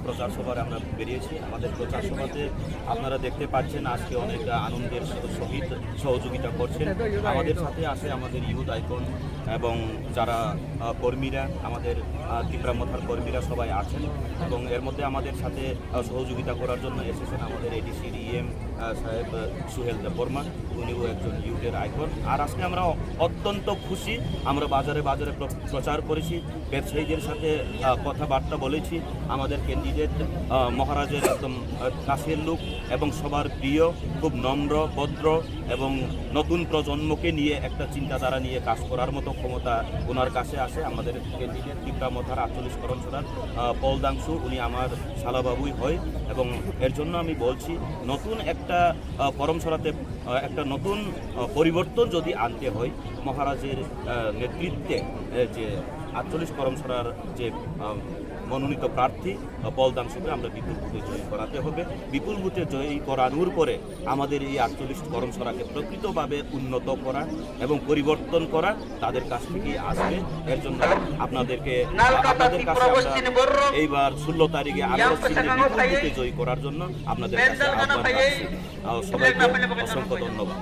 প্রচার সভায় আমরা বেরিয়েছি। আমাদের প্রচার সভাতে আপনারা দেখতে পাচ্ছেন আজকে অনেক আনন্দের সহিত সহযোগিতা করছেন। আমাদের সাথে আছে আমাদের ইউথ আইকন এবং যারা কর্মীরা, আমাদের তিপ্রামথার কর্মীরা সবাই আছেন এবং এর মধ্যে আমাদের সাথে সহযোগিতা করার জন্য এসেছেন আমাদের এডিসির ইএম সাহেব সুহেল দেববর্মা, উনিও একজন ইউথের আইকন। আর আজকে আমরা অত্যন্ত খুশি। আমরা বাজারে বাজারে প্রচার করেছি, ব্যবসায়ীদের সাথে কথাবার্তা বলেছি। আমাদের ক্যান্ডিডেট মহারাজের একদম কাছের লোক এবং সবার প্রিয়, খুব নম্র ভদ্র এবং নতুন প্রজন্মকে নিয়ে একটা চিন্তাধারা নিয়ে কাজ করার মতো ক্ষমতা ওনার কাছে আসে। আমাদের ক্যান্ডিডেট তিপ্রামথার 48 করমছড়ার পলদাংশু, উনি আমার শালাবাবুই হয় এবং এর জন্য আমি বলছি নতুন একটা করমছড়াতে একটা নতুন পরিবর্তন যদি আনতে হয়, মহারাজের নেতৃত্বে যে 48 করমছড়ার যে মনোনীত প্রার্থী পলদাংশুকে আমরা বিপুল ভোটে জয়ী করাতে হবে। বিপুল ভোটে জয়ী করানোর পরে আমাদের এই 48 করমছড়াকে প্রকৃতভাবে উন্নত করা এবং পরিবর্তন করা তাদের কাছ থেকেই আসবে। এর জন্য আপনাদের কাছে আমরা এইবার 16 তারিখে আগ্রহ বিপুল ভোটে জয়ী করার জন্য আপনাদের কাছে আহ্বান রাখছি। সবাইকে অসংখ্য ধন্যবাদ।